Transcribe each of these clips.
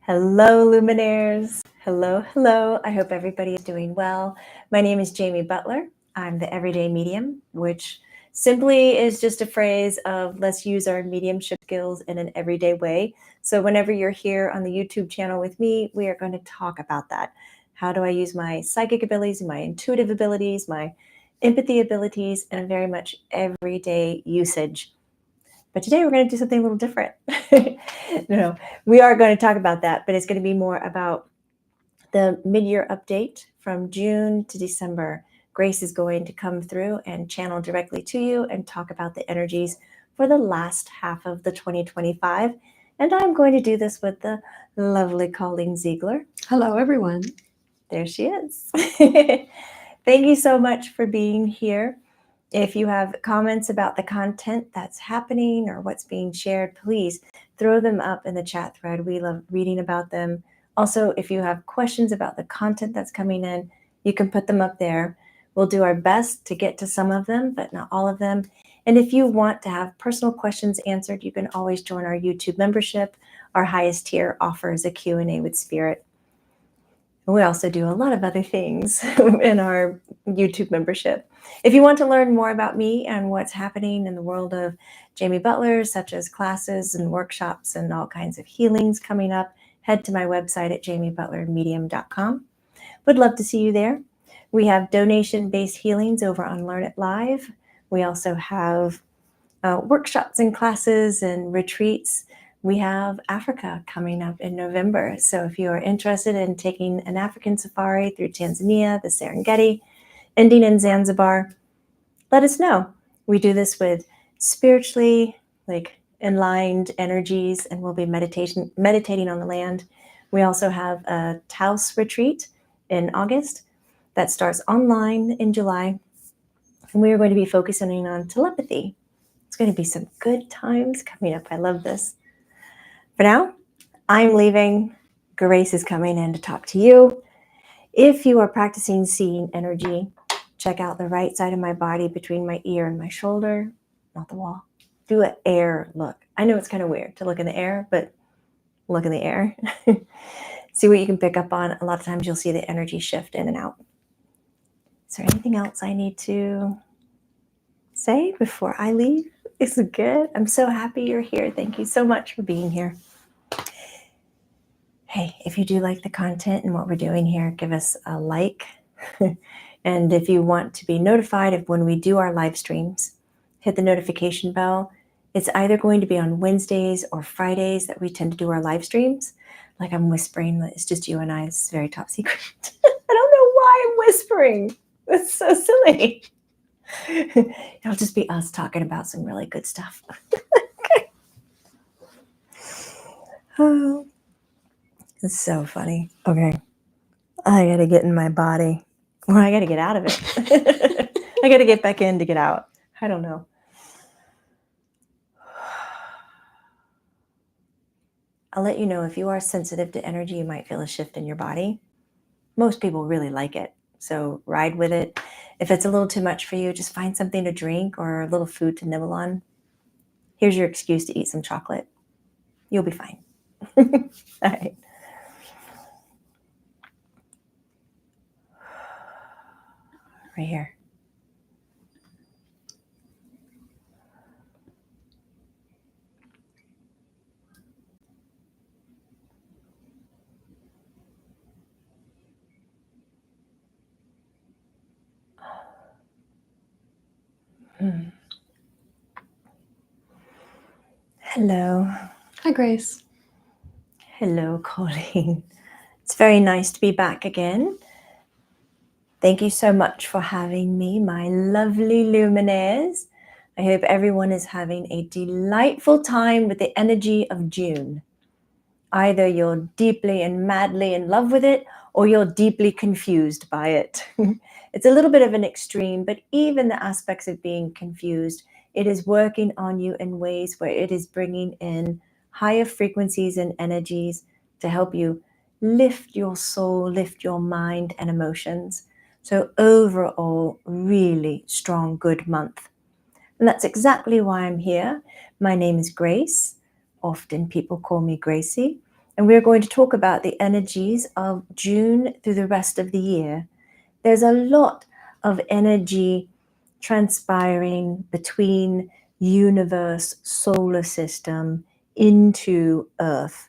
Hello, Luminaires. Hello, hello. I hope everybody is doing well. My name is Jamie Butler. I'm the Everyday Medium, which simply is just a phrase of let's use our mediumship skills in an everyday way. So whenever you're here on the YouTube channel with me, we are going to talk about that. How do I use my psychic abilities, my intuitive abilities, my empathy abilities, and very much everyday usage. But today we're going to do something a little different. No, we are going to talk about that, but it's going to be more about the mid-year update from June to December. Grace is going to come through and channel directly to you and talk about the energies for the last half of the 2025. And I'm going to do this with the lovely Colleen Ziegler. Hello, everyone. There she is. Thank you so much for being here. If you have comments about the content that's happening or what's being shared, please throw them up in the chat thread. We love reading about them. Also, if you have questions about the content that's coming in, you can put them up there. We'll do our best to get to some of them, but not all of them. And if you want to have personal questions answered, you can always join our YouTube membership. Our highest tier offers a Q&A with Spirit. We also do a lot of other things in our YouTube membership. If you want to learn more about me and what's happening in the world of Jamie Butler, such as classes and workshops and all kinds of healings coming up, head to my website at jamiebutlermedium.com. Would love to see you there. We have donation-based healings over on Learn It Live. We also have workshops and classes and retreats. We have Africa coming up in November. So if you are interested in taking an African safari through Tanzania, the Serengeti, ending in Zanzibar, let us know. We do this with spiritually enlightened energies, and we'll be meditating on the land. We also have a Taos retreat in August that starts online in July. And we are going to be focusing on telepathy. It's going to be some good times coming up. I love this. For now, I'm leaving. Grace is coming in to talk to you. If you are practicing seeing energy, check out the right side of my body between my ear and my shoulder, not the wall. Do an air look. I know it's kind of weird to look in the air, but look in the air. See what you can pick up on. A lot of times you'll see the energy shift in and out. Is there anything else I need to say before I leave? Is it good? I'm so happy you're here. Thank you so much for being here. Hey, if you do like the content and what we're doing here, give us a like. And if you want to be notified of when we do our live streams, hit the notification bell. It's either going to be on Wednesdays or Fridays that we tend to do our live streams. Like I'm whispering, it's just you and I. It's very top secret. I don't know why I'm whispering. It's so silly. It'll just be us talking about some really good stuff. Okay. Oh, it's so funny. Okay. I got to get in my body. Or I got to get out of it. I got to get back in to get out. I don't know. I'll let you know if you are sensitive to energy, you might feel a shift in your body. Most people really like it. So ride with it. If it's a little too much for you, just find something to drink or a little food to nibble on. Here's your excuse to eat some chocolate. You'll be fine. All right. Right here. Hello. Hi, Grace. Hello, Colleen. It's very nice to be back again. Thank you so much for having me, my lovely Luminaires. I hope everyone is having a delightful time with the energy of June. Either you're deeply and madly in love with it, or you're deeply confused by it. It's a little bit of an extreme, but even the aspects of being confused, it is working on you in ways where it is bringing in higher frequencies and energies to help you lift your soul, lift your mind and emotions. So overall, really strong, good month. And that's exactly why I'm here. My name is Grace. Often people call me Gracie. And we're going to talk about the energies of June through the rest of the year. There's a lot of energy transpiring between universe, solar system, into Earth.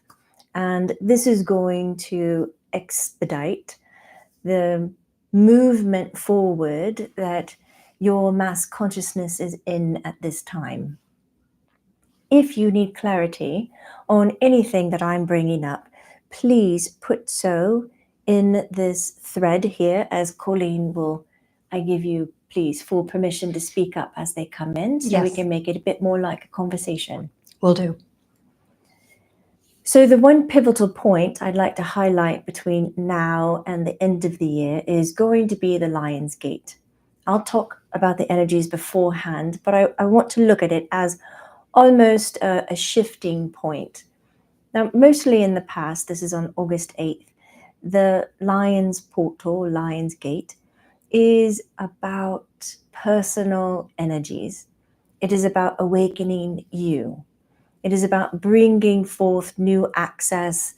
And this is going to expedite the movement forward that your mass consciousness is in at this time. If you need clarity on anything that I'm bringing up, please put so in this thread here, as Colleen will, I give you, please, full permission to speak up as they come in, so we Yes. can make it a bit more like a conversation. Will do. So the one pivotal point I'd like to highlight between now and the end of the year is going to be the Lion's Gate. I'll talk about the energies beforehand, but I want to look at it as almost a shifting point. Now, mostly in the past, this is on August 8th, the Lion's Portal, Lion's Gate, is about personal energies. It is about awakening you. It is about bringing forth new access,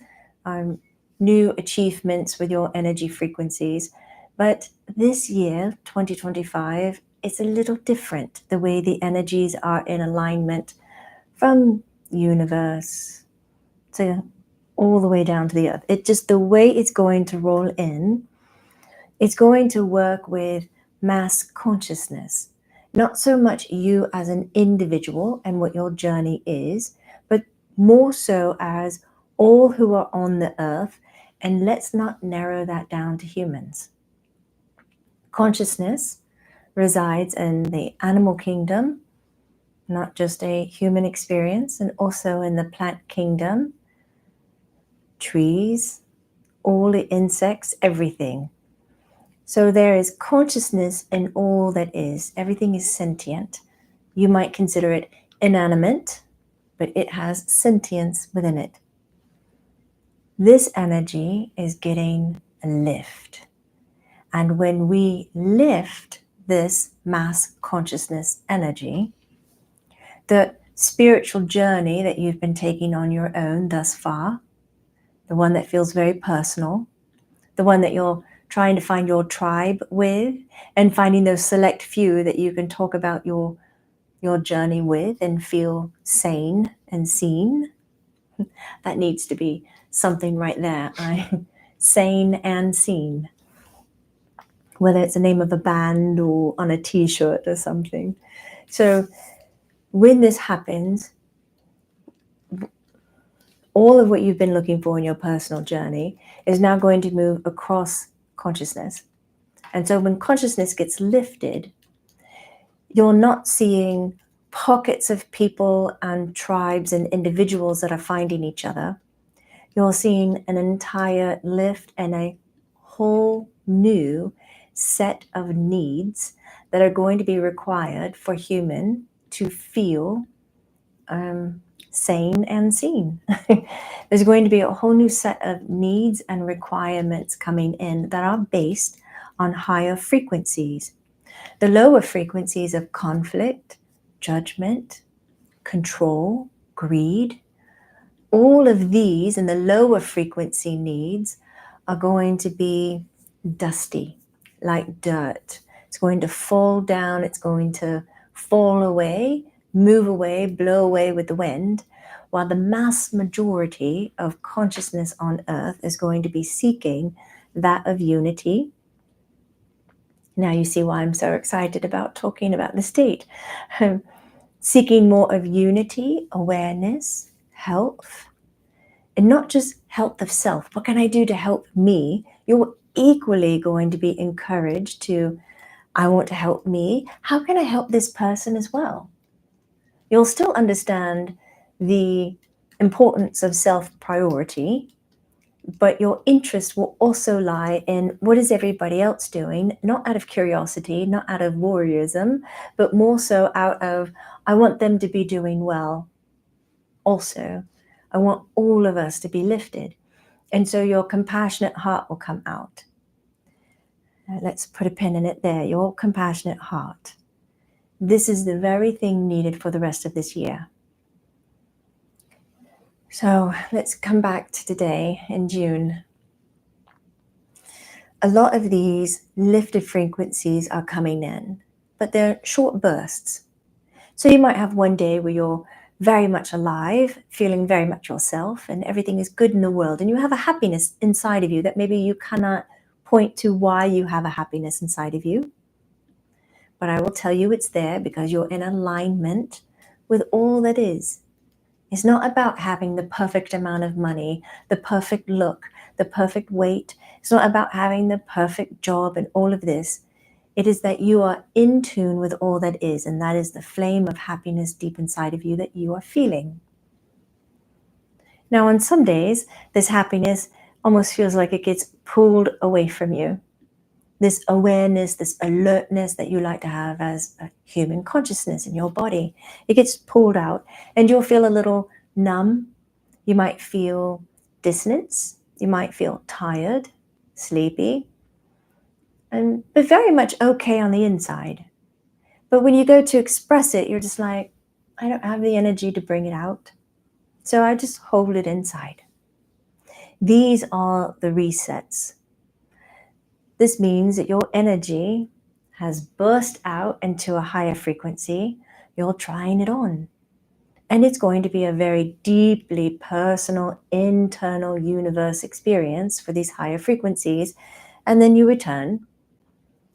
new achievements with your energy frequencies. But this year, 2025, it's a little different, the way the energies are in alignment from universe to all the way down to the earth. It just, the way it's going to roll in, it's going to work with mass consciousness. Not so much you as an individual and what your journey is, but more so as all who are on the earth. And let's not narrow that down to humans. Consciousness resides in the animal kingdom, not just a human experience, and also in the plant kingdom, trees, all the insects, everything. So there is consciousness in all that is. Everything is sentient. You might consider it inanimate, but it has sentience within it. This energy is getting a lift. And when we lift this mass consciousness energy, the spiritual journey that you've been taking on your own thus far, the one that feels very personal, the one that you're trying to find your tribe with, and finding those select few that you can talk about your journey with and feel sane and seen. That needs to be something right there. I'm sane and seen. Whether it's the name of a band or on a t-shirt or something. So when this happens, all of what you've been looking for in your personal journey is now going to move across consciousness. And so when consciousness gets lifted, you're not seeing pockets of people and tribes and individuals that are finding each other. You're seeing an entire lift and a whole new set of needs that are going to be required for human to feel sane and seen. There's going to be a whole new set of needs and requirements coming in that are based on higher frequencies. The lower frequencies of conflict, judgment, control, greed, all of these and the lower frequency needs are going to be dusty, like dirt. It's going to fall down, it's going to fall away, move away, blow away with the wind, while the mass majority of consciousness on earth is going to be seeking that of unity. Now you see why I'm so excited about talking about the state. Seeking more of unity, awareness, health, and not just health of self. What can I do to help me? You're equally going to be encouraged to, I want to help me. How can I help this person as well? You'll still understand the importance of self-priority, but your interest will also lie in what is everybody else doing, not out of curiosity, not out of voyeurism, but more so out of, I want them to be doing well. Also, I want all of us to be lifted. And so your compassionate heart will come out. Let's put a pin in it there, your compassionate heart. This is the very thing needed for the rest of this year. So let's come back to today in June. A lot of these lifted frequencies are coming in, but they're short bursts. So you might have one day where you're very much alive, feeling very much yourself, and everything is good in the world, and you have a happiness inside of you that maybe you cannot point to why you have a happiness inside of you. But I will tell you it's there because you're in alignment with all that is. It's not about having the perfect amount of money, the perfect look, the perfect weight. It's not about having the perfect job and all of this. It is that you are in tune with all that is, and that is the flame of happiness deep inside of you that you are feeling. Now, on some days, this happiness almost feels like it gets pulled away from you. This awareness, this alertness that you like to have as a human consciousness in your body, it gets pulled out, and you'll feel a little numb. You might feel dissonance. You might feel tired, sleepy, but very much okay on the inside. But when you go to express it, you're just like, I don't have the energy to bring it out. So I just hold it inside. These are the resets. This means that your energy has burst out into a higher frequency. You're trying it on. And it's going to be a very deeply personal, internal universe experience for these higher frequencies. And then you return.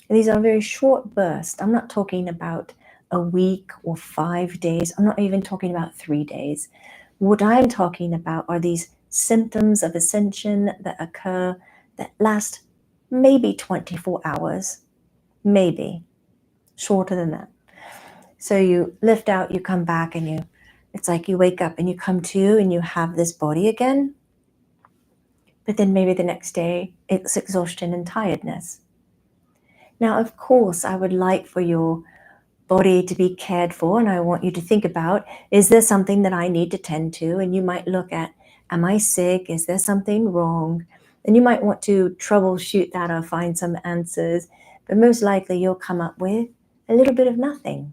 And these are very short bursts. I'm not talking about a week or 5 days. I'm not even talking about 3 days. What I'm talking about are these symptoms of ascension that occur that last maybe 24 hours, maybe shorter than that. So you lift out, you come back, and it's like you wake up and you come to and you have this body again. But then maybe the next day it's exhaustion and tiredness. Now, of course, I would like for your body to be cared for, and I want you to think about, is there something that I need to tend to? And you might look at, am I sick? Is there something wrong? And you might want to troubleshoot that or find some answers, but most likely you'll come up with a little bit of nothing.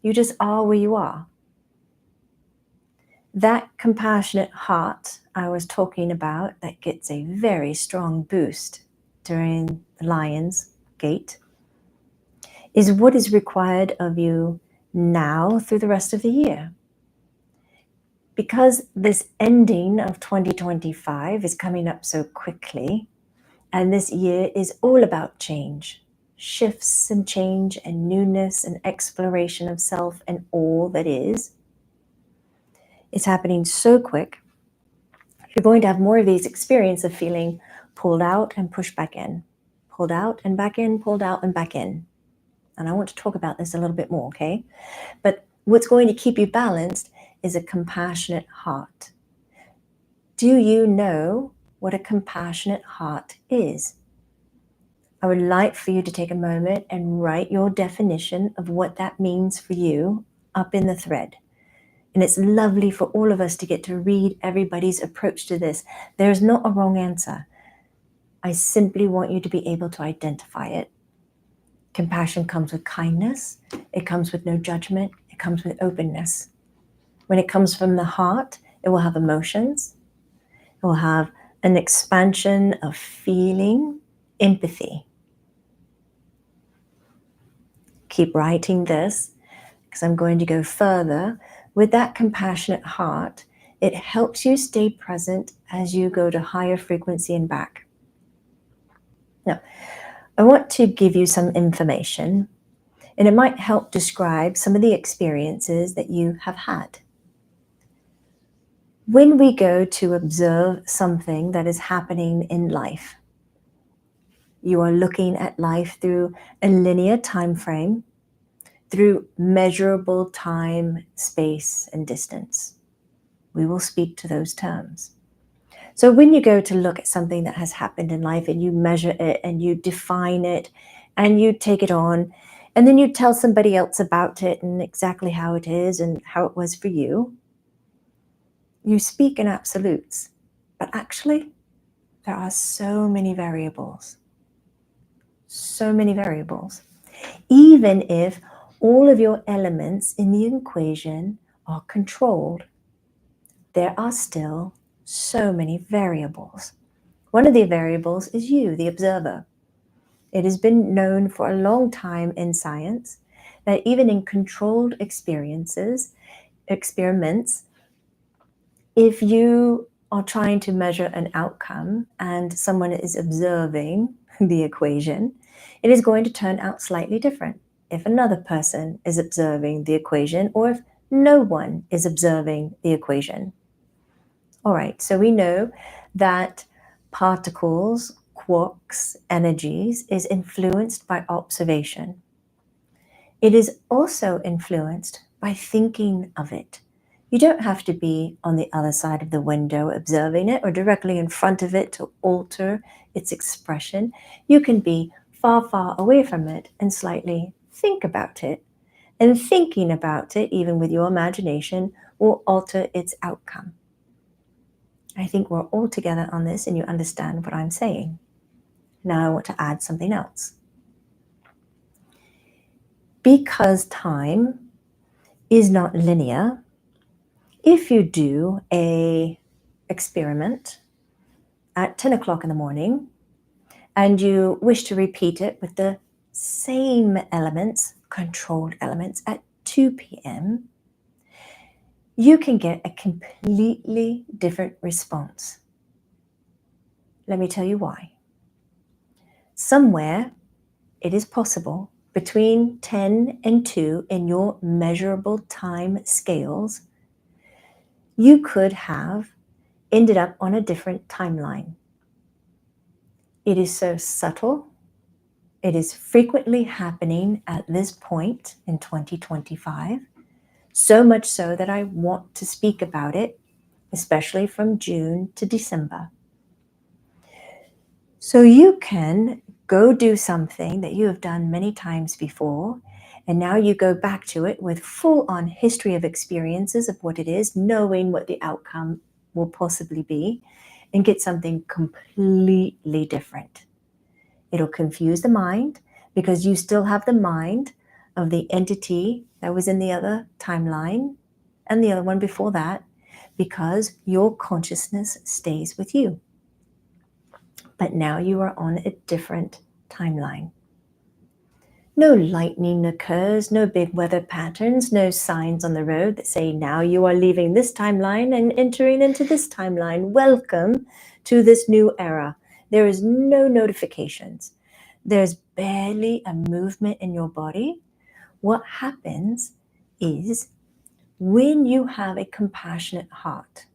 You just are where you are. That compassionate heart I was talking about that gets a very strong boost during the Lion's Gate is what is required of you now through the rest of the year. Because this ending of 2025 is coming up so quickly, and this year is all about change, shifts and change and newness and exploration of self and all that is. It's happening so quick. You're going to have more of these experiences of feeling pulled out and pushed back in, pulled out and back in, pulled out and back in. And I want to talk about this a little bit more, okay? But what's going to keep you balanced is a compassionate heart. Do you know what a compassionate heart is? I would like for you to take a moment and write your definition of what that means for you up in the thread. And it's lovely for all of us to get to read everybody's approach to this. There's not a wrong answer. I simply want you to be able to identify it. Compassion comes with kindness. It comes with no judgment. It comes with openness. When it comes from the heart, it will have emotions. It will have an expansion of feeling, empathy. Keep writing this because I'm going to go further. With that compassionate heart, it helps you stay present as you go to higher frequency and back. Now, I want to give you some information, and it might help describe some of the experiences that you have had. When we go to observe something that is happening in life, you are looking at life through a linear time frame, through measurable time, space, and distance. We will speak to those terms. So when you go to look at something that has happened in life and you measure it and you define it and you take it on, and then you tell somebody else about it and exactly how it is and how it was for you, you speak in absolutes. But actually, there are so many variables. So many variables. Even if all of your elements in the equation are controlled, there are still so many variables. One of the variables is you, the observer. It has been known for a long time in science that even in controlled experiments, if you are trying to measure an outcome and someone is observing the equation, it is going to turn out slightly different if another person is observing the equation or if no one is observing the equation. All right, so we know that particles, quarks, energies is influenced by observation. It is also influenced by thinking of it. You don't have to be on the other side of the window observing it or directly in front of it to alter its expression. You can be far, far away from it and slightly think about it. And thinking about it, even with your imagination, will alter its outcome. I think we're all together on this and you understand what I'm saying. Now I want to add something else. Because time is not linear, if you do an experiment at 10 o'clock in the morning and you wish to repeat it with the same elements, controlled elements, at 2 p.m., you can get a completely different response. Let me tell you why. Somewhere it is possible between 10 and 2 in your measurable time scales, you could have ended up on a different timeline. It is so subtle. It is frequently happening at this point in 2025, so much so that I want to speak about it, especially from June to December. So you can go do something that you have done many times before, and now you go back to it with full-on history of experiences of what it is, knowing what the outcome will possibly be, and get something completely different. It'll confuse the mind because you still have the mind of the entity that was in the other timeline and the other one before that, because your consciousness stays with you. But now you are on a different timeline. No lightning occurs, no big weather patterns, no signs on the road that say now you are leaving this timeline and entering into this timeline. Welcome to this new era. There is no notifications. There's barely a movement in your body. What happens is when you have a compassionate heart,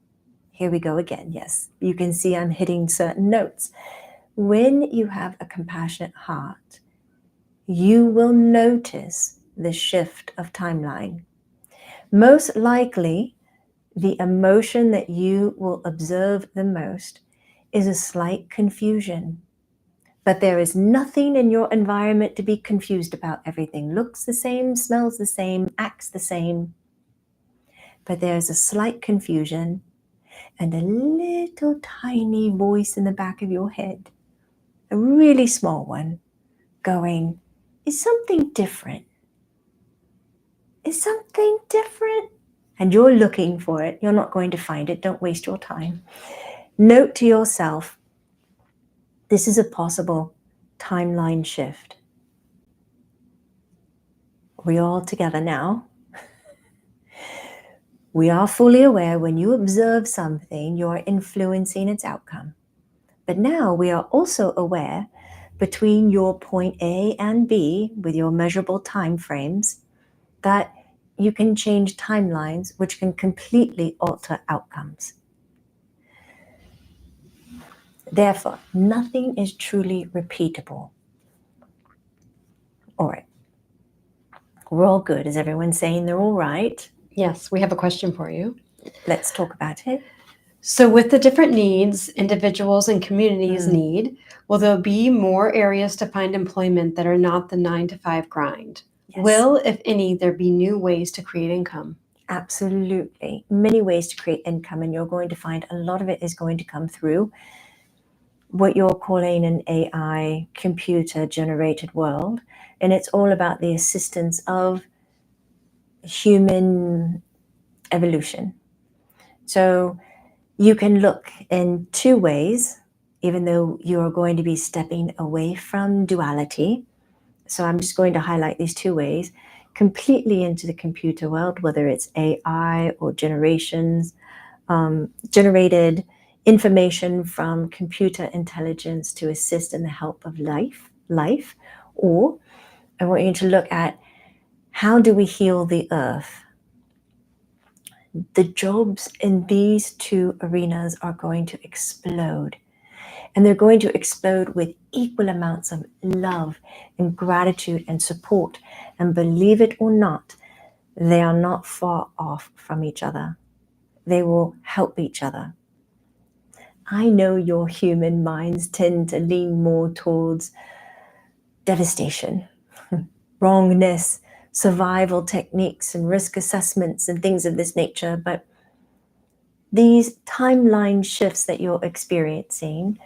here we go again. Yes, you can see I'm hitting certain notes. When you have a compassionate heart, you will notice the shift of timeline. Most likely, the emotion that you will observe the most is a slight confusion. But there is nothing in your environment to be confused about. Everything looks the same, smells the same, acts the same. But there's a slight confusion and a little tiny voice in the back of your head, a really small one, going, is something different? Is something different? And you're looking for it. You're not going to find it. Don't waste your time. Note to yourself, this is a possible timeline shift. We're all together now. We are fully aware when you observe something, you are influencing its outcome. But now we are also aware between your point A and B with your measurable time frames that you can change timelines which can completely alter outcomes. Therefore, nothing is truly repeatable. All right. We're all good. Is everyone saying they're all right? Yes, we have a question for you. Let's talk about it. So with the different needs individuals and communities need, will there be more areas to find employment that are not the 9-to-5 grind? Yes. Will, if any, there be new ways to create income? Absolutely. Many ways to create income, and you're going to find a lot of it is going to come through what you're calling an AI computer-generated world. And it's all about the assistance of human evolution. So you can look in two ways, even though you're going to be stepping away from duality. So I'm just going to highlight these two ways: completely into the computer world, whether it's AI or generated information from computer intelligence to assist in the help of life. Or I want you to look at, how do we heal the earth? The jobs in these two arenas are going to explode. And they're going to explode with equal amounts of love and gratitude and support. And believe it or not, they are not far off from each other. They will help each other. I know your human minds tend to lean more towards devastation, wrongness, survival techniques, and risk assessments and things of this nature. But these timeline shifts that you're experiencing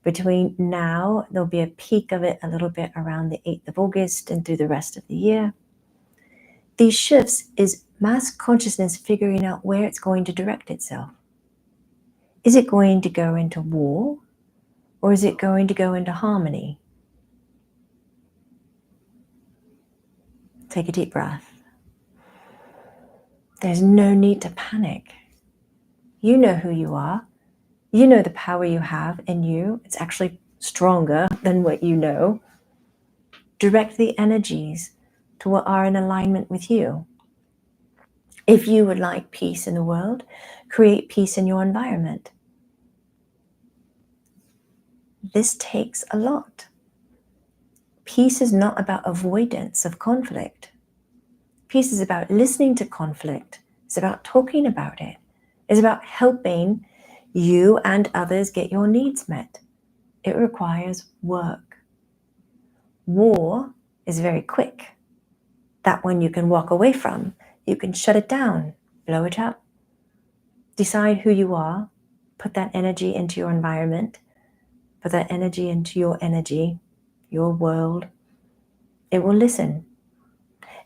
between now, there'll be a peak of it a little bit around the 8th of August and through the rest of the year. These shifts is mass consciousness figuring out where it's going to direct itself. Is it going to go into war, or is it going to go into harmony? Take a deep breath. There's no need to panic. You know who you are. You know the power you have in you. It's actually stronger than what you know. Direct the energies to what are in alignment with you. If you would like peace in the world, create peace in your environment. This takes a lot. Peace is not about avoidance of conflict. Peace is about listening to conflict. It's about talking about it. It's about helping you and others get your needs met. It requires work. War is very quick. That one you can walk away from. You can shut it down, blow it up. Decide who you are. Put that energy into your environment. Put that energy into your energy, your world. It will listen.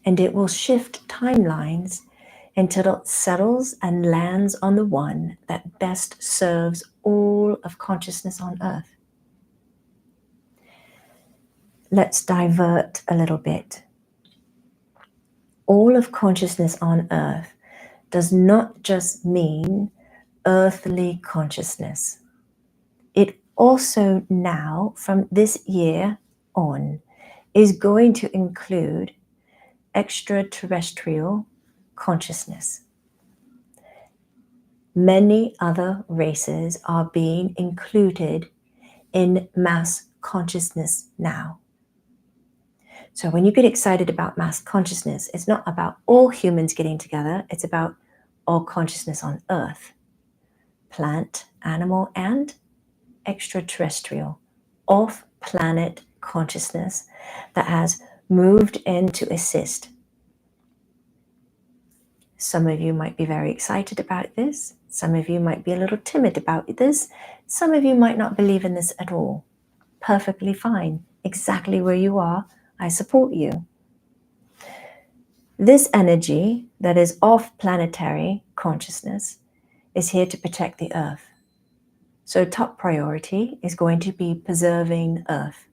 And it will shift timelines until it settles and lands on the one that best serves all of consciousness on Earth. Let's divert a little bit. All of consciousness on Earth does not just mean earthly consciousness. It also now, from this year on, is going to include extraterrestrial consciousness. Many other races are being included in mass consciousness now. So when you get excited about mass consciousness, it's not about all humans getting together, it's about all consciousness on Earth, plant, animal, and extraterrestrial, off-planet consciousness that has moved in to assist. Some of you might be very excited about this. Some of you might be a little timid about this. Some of you might not believe in this at all. Perfectly fine. Exactly where you are, I support you. This energy that is off-planetary consciousness is here to protect the Earth. So top priority is going to be preserving Earth.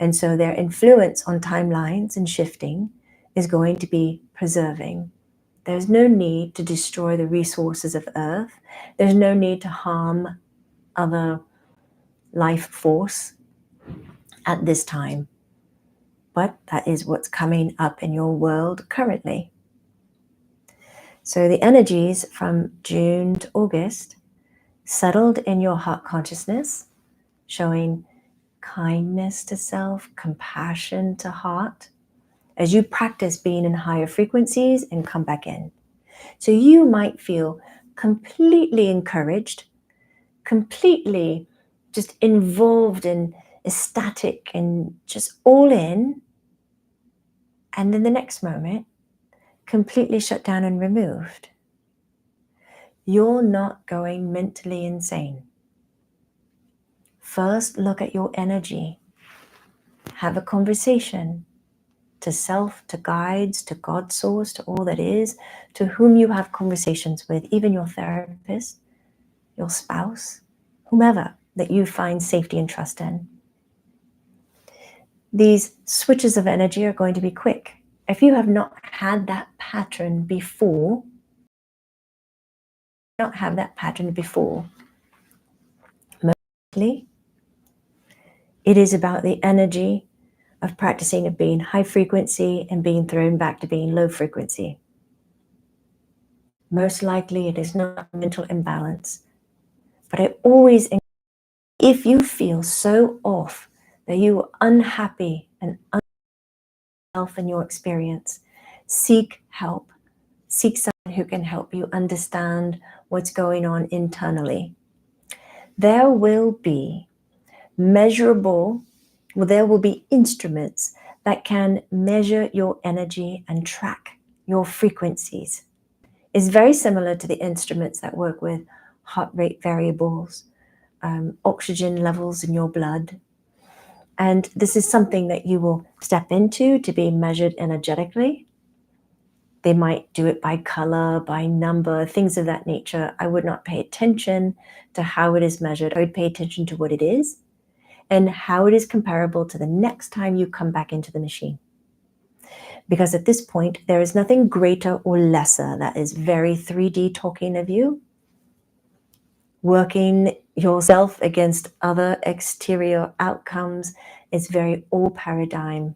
And so their influence on timelines and shifting is going to be preserving. There's no need to destroy the resources of Earth. There's no need to harm other life force at this time. But that is what's coming up in your world currently. So the energies from June to August settled in your heart consciousness, showing kindness to self, compassion to heart, as you practice being in higher frequencies and come back in. So you might feel completely encouraged, completely just involved and ecstatic and just all in. And then the next moment, completely shut down and removed. You're not going mentally insane. First, look at your energy. Have a conversation. to self, to guides, to God source, to all that is, to whom you have conversations with, even your therapist, your spouse, whomever that you find safety and trust in. These switches of energy are going to be quick. If you have not had that pattern before, mostly, it is about the energy of practicing of being high frequency and being thrown back to being low frequency. Most likely it is not mental imbalance. But I always, if you feel so off that you are unhappy and unself in your experience, seek help. Seek someone who can help you understand what's going on internally. There will be there will be instruments that can measure your energy and track your frequencies. It's very similar to the instruments that work with heart rate variables, oxygen levels in your blood. And this is something that you will step into to be measured energetically. They might do it by color, by number, things of that nature. I would not pay attention to how it is measured. I would pay attention to what it is and how it is comparable to the next time you come back into the machine. Because at this point, there is nothing greater or lesser that is very 3D talking of you, working yourself against other exterior outcomes. It's very all paradigm.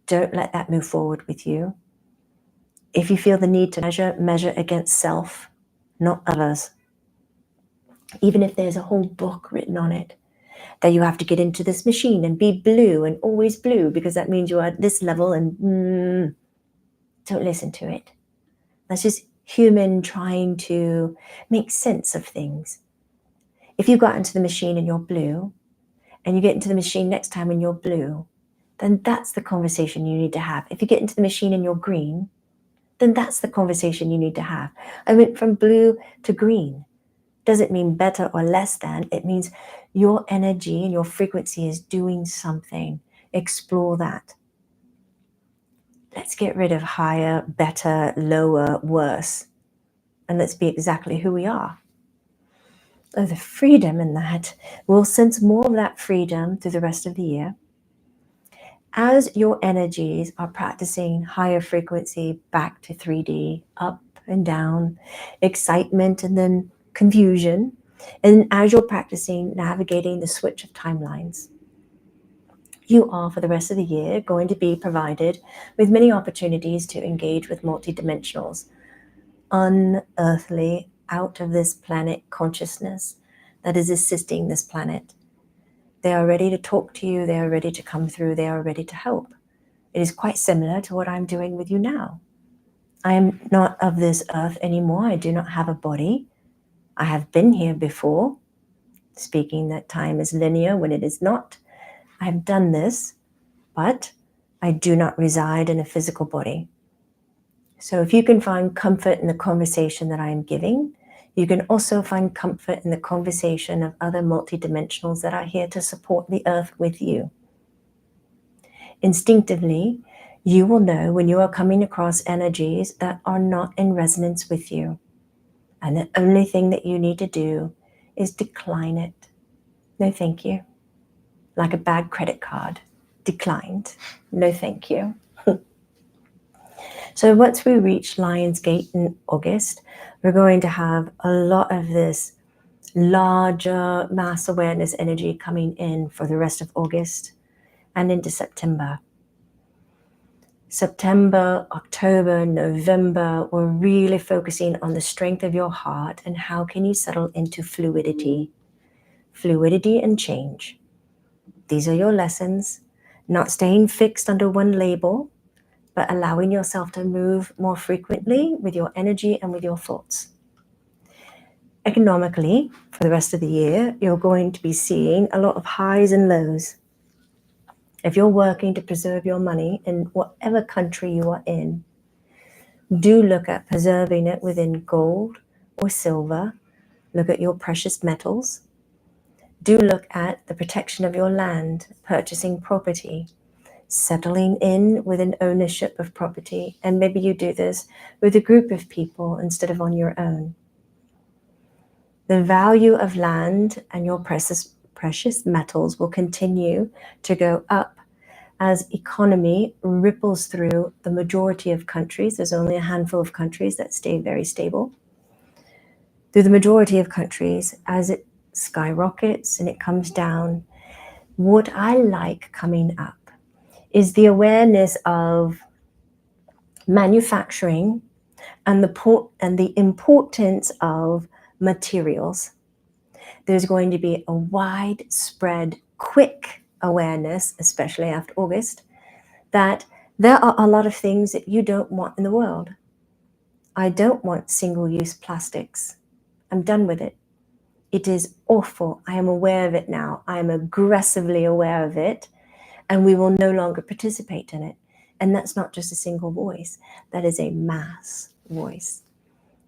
Don't let that move forward with you. If you feel the need to measure against self, not others. Even if there's a whole book written on it, that you have to get into this machine and be blue and always blue because that means you are at this level, and don't listen to it. That's just human trying to make sense of things. If you got into the machine and you're blue, and you get into the machine next time and you're blue, then that's the conversation you need to have. If you get into the machine and you're green, then that's the conversation you need to have. I went from blue to green. Doesn't mean better or less than. It means your energy and your frequency is doing something. Explore that. Let's get rid of higher, better, lower, worse. And let's be exactly who we are. Oh, the freedom in that. We'll sense more of that freedom through the rest of the year. As your energies are practicing higher frequency back to 3D, up and down, excitement and then confusion, and as you're practicing navigating the switch of timelines, you are for the rest of the year going to be provided with many opportunities to engage with multidimensionals, unearthly, out of this planet consciousness that is assisting this planet. They are ready to talk to you. They are ready to come through. They are ready to help. It is quite similar to what I'm doing with you now. I am not of this earth anymore. I do not have a body. I have been here before, speaking that time is linear when it is not. I have done this, but I do not reside in a physical body. So if you can find comfort in the conversation that I am giving, you can also find comfort in the conversation of other multidimensionals that are here to support the earth with you. Instinctively, you will know when you are coming across energies that are not in resonance with you. And the only thing that you need to do is decline it. No, thank you. Like a bad credit card. Declined. No, thank you. So once we reach Lionsgate in August, we're going to have a lot of this larger mass awareness energy coming in for the rest of August and into September. September, October, November, we're really focusing on the strength of your heart and how can you settle into fluidity. Fluidity and change. These are your lessons, not staying fixed under one label, but allowing yourself to move more frequently with your energy and with your thoughts. Economically, for the rest of the year, you're going to be seeing a lot of highs and lows. If you're working to preserve your money in whatever country you are in, do look at preserving it within gold or silver. Look at your precious metals. Do look at the protection of your land, purchasing property. settling in with an ownership of property. And maybe you do this with a group of people instead of on your own. The value of land and your precious metals will continue to go up as economy ripples through the majority of countries. There's only a handful of countries that stay very stable. Through the majority of countries, as it skyrockets and it comes down, what I like coming up is the awareness of manufacturing and the importance of materials. There's going to be a widespread, quick awareness, especially after August, that there are a lot of things that you don't want in the world. I don't want single-use plastics. I'm done with it. It is awful. I am aware of it now. I am aggressively aware of it, and we will no longer participate in it. And that's not just a single voice. That is a mass voice.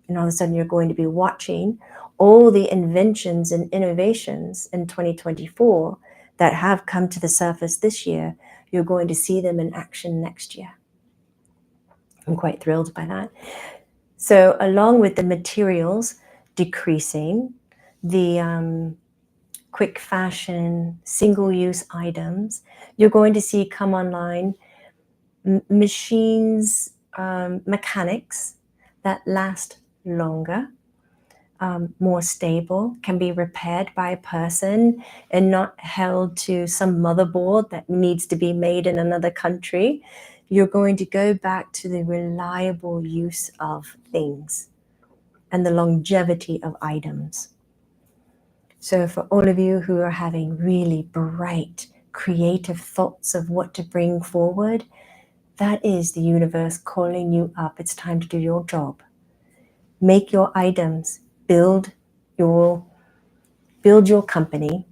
And all of a sudden you're going to be watching all the inventions and innovations in 2024 that have come to the surface this year. You're going to see them in action next year. I'm quite thrilled by that. So along with the materials decreasing, the quick fashion, single-use items, you're going to see come online machines, mechanics that last longer, more stable, can be repaired by a person and not held to some motherboard that needs to be made in another country. You're going to go back to the reliable use of things and the longevity of items. So for all of you who are having really bright, creative thoughts of what to bring forward, that is the universe calling you up. It's time to do your job. Make your items, build your company,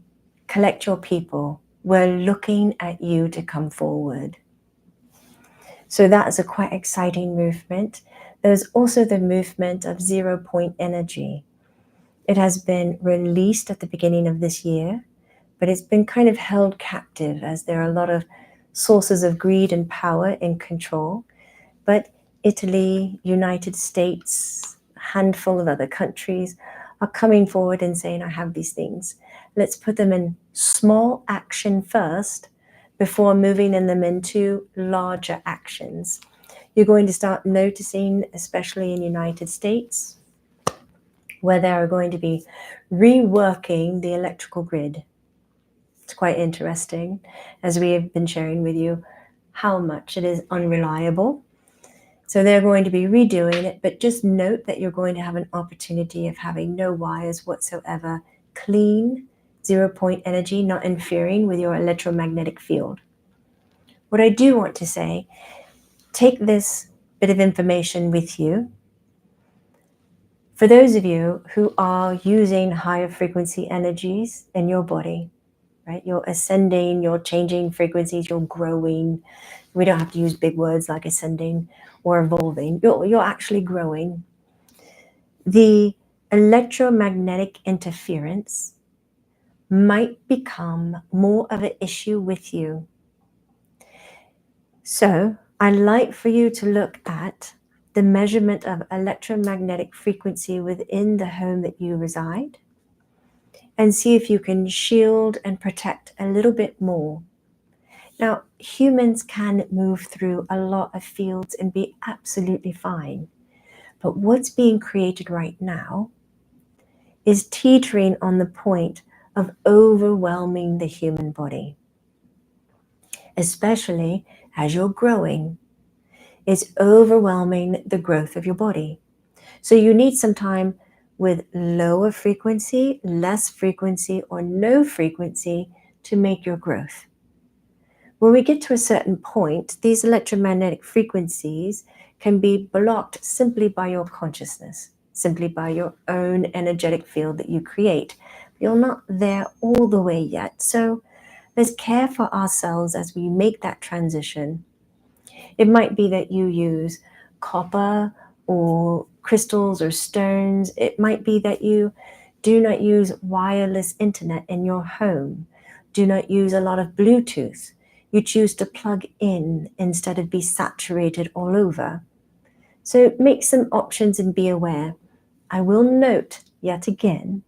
collect your people. We're looking at you to come forward. So that is a quite exciting movement. There's also the movement of 0 point energy. It has been released at the beginning of this year, but it's been kind of held captive as there are a lot of sources of greed and power in control. But Italy, United States, a handful of other countries are coming forward and saying, I have these things. Let's put them in small action first before moving them into larger actions. You're going to start noticing, especially in the United States, where they are going to be reworking the electrical grid. It's quite interesting, as we have been sharing with you, how much it is unreliable. So they're going to be redoing it, but just note that you're going to have an opportunity of having no wires whatsoever, clean, 0 point energy, not interfering with your electromagnetic field. What I do want to say, take this bit of information with you. For those of you who are using higher frequency energies in your body, right? You're ascending, you're changing frequencies, you're growing. We don't have to use big words like ascending or evolving. You're actually growing. The electromagnetic interference might become more of an issue with you. So I'd like for you to look at the measurement of electromagnetic frequency within the home that you reside and see if you can shield and protect a little bit more. Now, humans can move through a lot of fields and be absolutely fine. But what's being created right now is teetering on the point of overwhelming the human body. Especially as you're growing, it's overwhelming the growth of your body. So you need some time with lower frequency, less frequency, or no frequency to make your growth. When we get to a certain point, these electromagnetic frequencies can be blocked simply by your consciousness, simply by your own energetic field that you create. You're not there all the way yet. So let's care for ourselves as we make that transition. It might be that you use copper or crystals or stones. It might be that you do not use wireless internet in your home. Do not use a lot of Bluetooth. You choose to plug in instead of be saturated all over. So make some options and be aware. I will note yet again,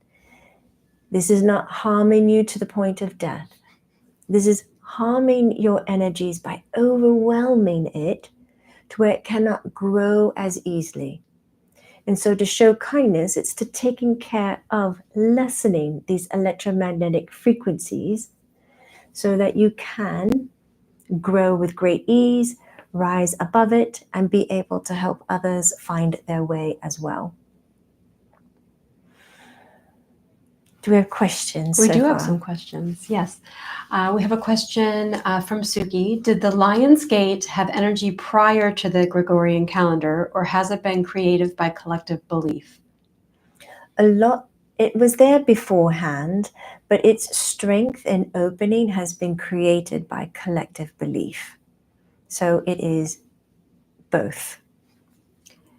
this is not harming you to the point of death. This is harming your energies by overwhelming it to where it cannot grow as easily. And so to show kindness, it's to taking care of lessening these electromagnetic frequencies so that you can grow with great ease, rise above it, and be able to help others find their way as well. Do we have questions? We do have some questions, yes. We have a question from Suki. Did the Lion's Gate have energy prior to the Gregorian calendar, or has it been created by collective belief? It was there beforehand, but its strength and opening has been created by collective belief. So it is both.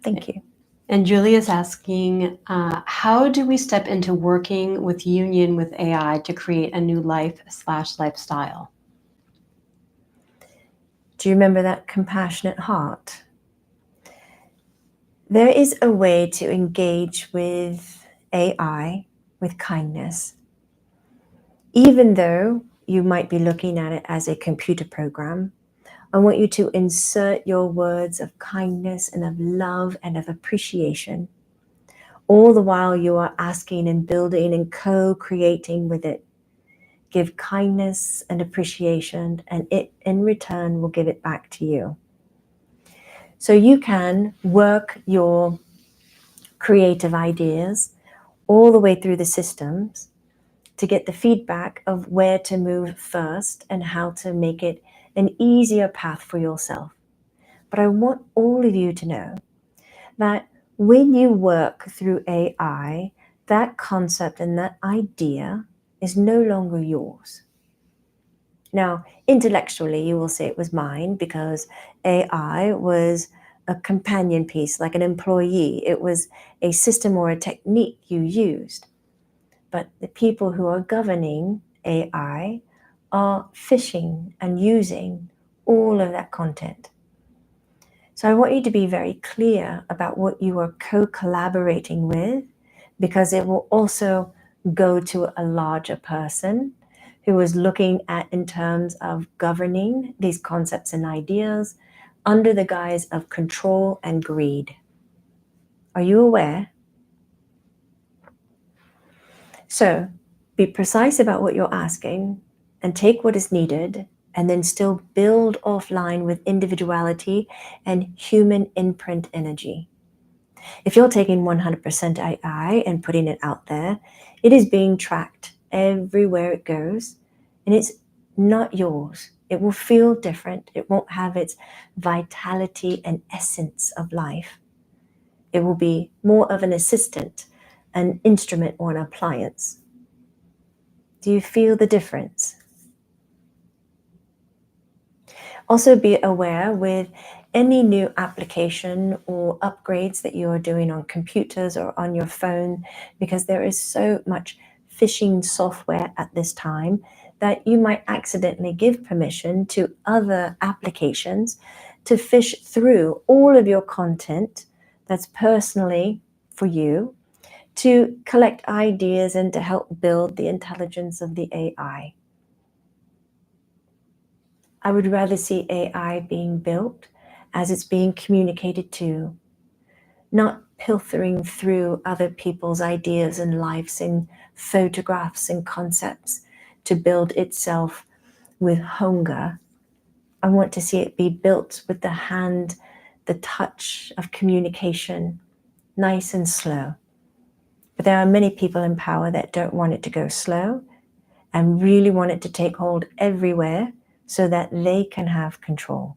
Thank you. And Julie is asking, how do we step into working with union with AI to create a new life/lifestyle? Do you remember that compassionate heart? There is a way to engage with AI with kindness. Even though you might be looking at it as a computer program, I want you to insert your words of kindness and of love and of appreciation. All the while you are asking and building and co-creating with it. Give kindness and appreciation, and it in return will give it back to you. So you can work your creative ideas all the way through the systems to get the feedback of where to move first and how to make it an easier path for yourself. But I want all of you to know that when you work through AI, that concept and that idea is no longer yours. Now, intellectually, you will say it was mine because AI was a companion piece, like an employee. It was a system or a technique you used. But the people who are governing AI are fishing and using all of that content. So I want you to be very clear about what you are co-collaborating with, because it will also go to a larger person who is looking at in terms of governing these concepts and ideas under the guise of control and greed. Are you aware? So be precise about what you're asking and take what is needed, and then still build offline with individuality and human imprint energy. If you're taking 100% AI and putting it out there, it is being tracked everywhere it goes, and it's not yours. It will feel different. It won't have its vitality and essence of life. It will be more of an assistant, an instrument, or an appliance. Do you feel the difference? Also be aware with any new application or upgrades that you are doing on computers or on your phone, because there is so much phishing software at this time that you might accidentally give permission to other applications to fish through all of your content that's personally for you, to collect ideas and to help build the intelligence of the AI. I would rather see AI being built as it's being communicated to, not pilfering through other people's ideas and lives and photographs and concepts to build itself with hunger. I want to see it be built with the hand, the touch of communication, nice and slow. But there are many people in power that don't want it to go slow and really want it to take hold everywhere so that they can have control.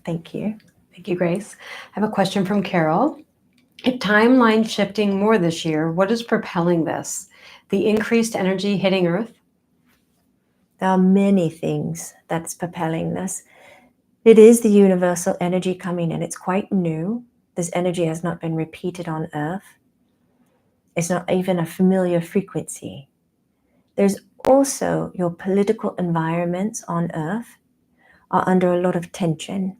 Thank you. Thank you, Grace. I have a question from Carol. If timeline shifting more this year, what is propelling this? The increased energy hitting Earth? There are many things that's propelling this. It is the universal energy coming in. It's quite new. This energy has not been repeated on Earth. It's not even a familiar frequency. There's also your political environments on Earth are under a lot of tension.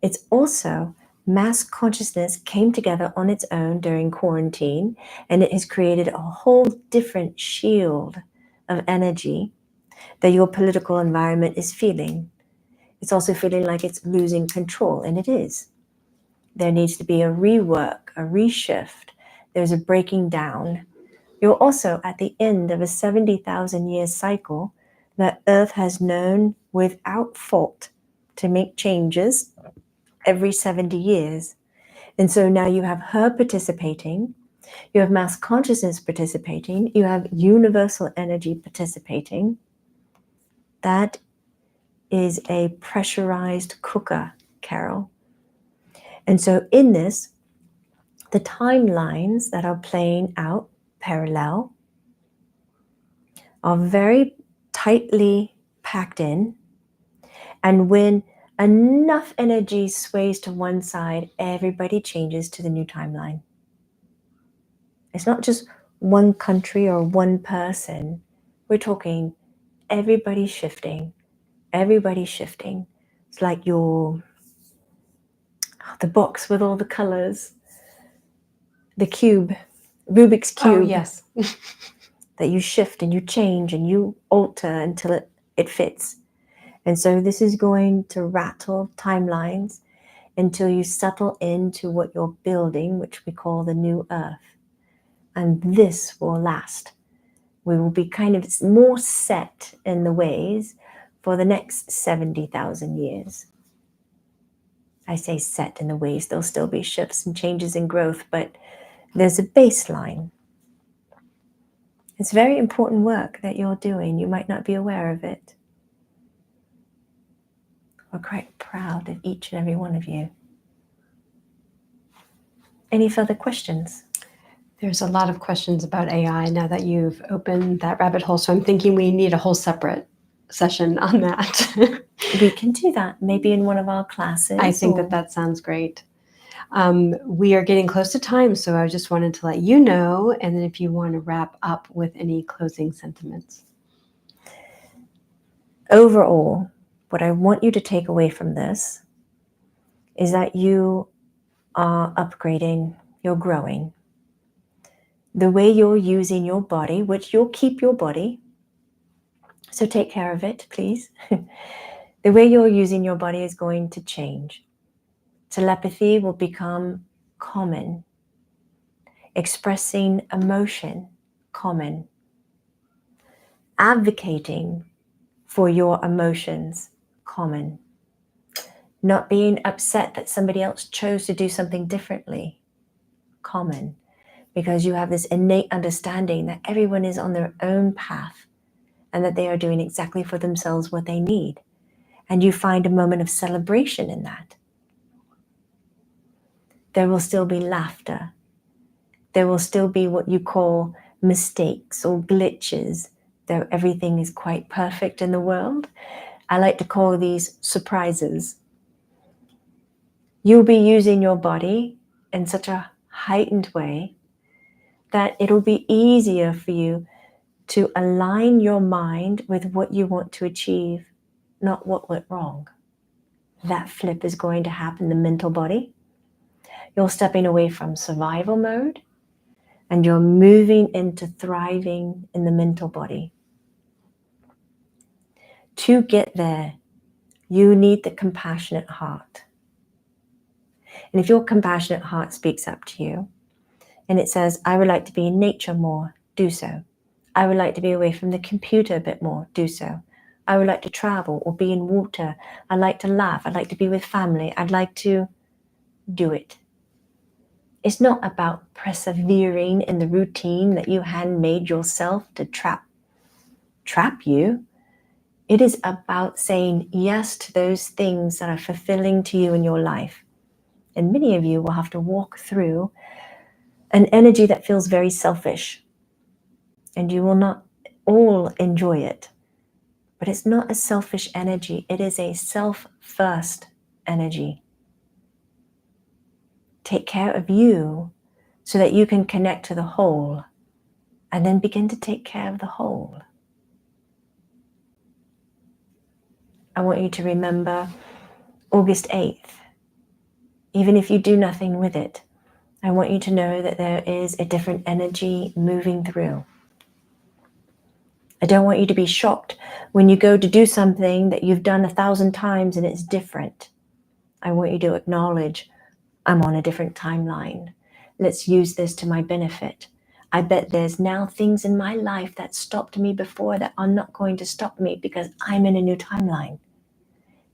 It's also mass consciousness came together on its own during quarantine, and it has created a whole different shield of energy that your political environment is feeling. It's also feeling like it's losing control, and it is. There needs to be a rework, a reshift. There's a breaking down. You're also at the end of a 70,000 year cycle that Earth has known without fault to make changes every 70 years. And so now you have her participating, you have mass consciousness participating, you have universal energy participating. That is a pressurized cooker, Carol. And so in this, the timelines that are playing out parallel are very tightly packed in. And when enough energy sways to one side, everybody changes to the new timeline. It's not just one country or one person. We're talking everybody shifting. Everybody shifting. It's like the box with all the colors, the cube, Rubik's Cube. Oh, yes. That you shift and you change and you alter until it fits. And so this is going to rattle timelines until you settle into what you're building, which we call the new Earth. And this will last. We will be kind of more set in the ways for the next 70,000 years. I say set in the ways, there'll still be shifts and changes and growth, but there's a baseline. It's very important work that you're doing. You might not be aware of it. We're quite proud of each and every one of you. Any further questions? There's a lot of questions about AI now that you've opened that rabbit hole. So I'm thinking we need a whole separate session on that. We can do that maybe in one of our classes. I think that sounds great. We are getting close to time, so I just wanted to let you know, and then if you want to wrap up with any closing sentiments. Overall, what I want you to take away from this is that you are upgrading, you're growing. The way you're using your body, which you'll keep your body, so take care of it, please. The way you're using your body is going to change. Telepathy will become common. Expressing emotion, common. Advocating for your emotions, common. Not being upset that somebody else chose to do something differently, common. Because you have this innate understanding that everyone is on their own path and that they are doing exactly for themselves what they need. And you find a moment of celebration in that. There will still be laughter. There will still be what you call mistakes or glitches, though everything is quite perfect in the world. I like to call these surprises. You'll be using your body in such a heightened way that it'll be easier for you to align your mind with what you want to achieve, not what went wrong. That flip is going to happen in the mental body. You're stepping away from survival mode and you're moving into thriving in the mental body. To get there, you need the compassionate heart. And if your compassionate heart speaks up to you and it says, I would like to be in nature more, do so. I would like to be away from the computer a bit more, do so. I would like to travel or be in water. I'd like to laugh. I'd like to be with family. I'd like to do it. It's not about persevering in the routine that you handmade yourself to trap you. It is about saying yes to those things that are fulfilling to you in your life. And many of you will have to walk through an energy that feels very selfish. And you will not all enjoy it. But it's not a selfish energy. It is a self-first energy. Take care of you so that you can connect to the whole and then begin to take care of the whole. I want you to remember August 8th. Even if you do nothing with it, I want you to know that there is a different energy moving through. I don't want you to be shocked when you go to do something that you've done 1,000 times and it's different. I want you to acknowledge, I'm on a different timeline. Let's use this to my benefit. I bet there's now things in my life that stopped me before that are not going to stop me because I'm in a new timeline.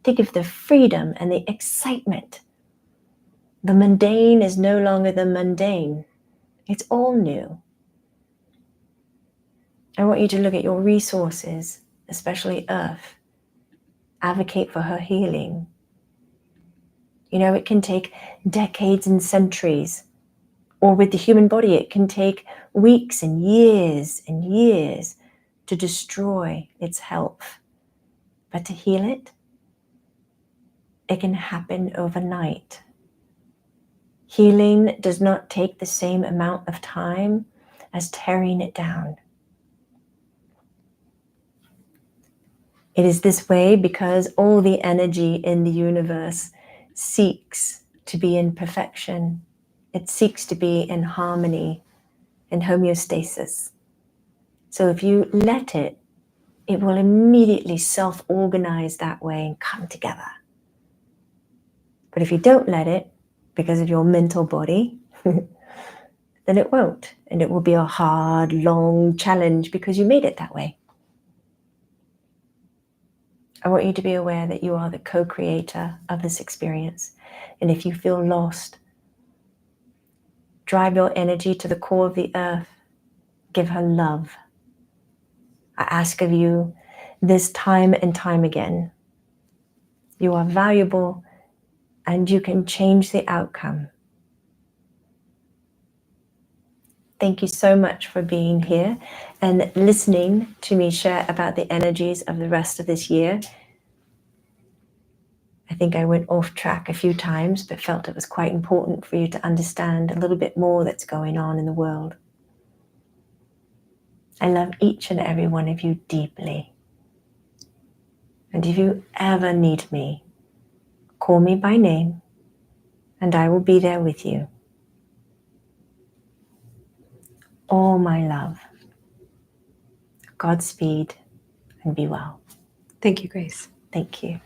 Think of the freedom and the excitement. The mundane is no longer the mundane. It's all new. I want you to look at your resources, especially Earth. Advocate for her healing. You know, it can take decades and centuries. Or with the human body, it can take weeks and years to destroy its health. But to heal it, it can happen overnight. Healing does not take the same amount of time as tearing it down. It is this way because all the energy in the universe seeks to be in perfection. It seeks to be in harmony, in homeostasis. So if you let it, it will immediately self-organize that way and come together. But if you don't let it, because of your mental body, then it won't. And it will be a hard, long challenge because you made it that way. I want you to be aware that you are the co-creator of this experience. And if you feel lost, drive your energy to the core of the earth. Give her love. I ask of you this time and time again. You are valuable and you can change the outcome. Thank you so much for being here and listening to me share about the energies of the rest of this year. I think I went off track a few times, but felt it was quite important for you to understand a little bit more that's going on in the world. I love each and every one of you deeply. And if you ever need me, call me by name and I will be there with you. All my love. Godspeed and be well. Thank you, Grace. Thank you.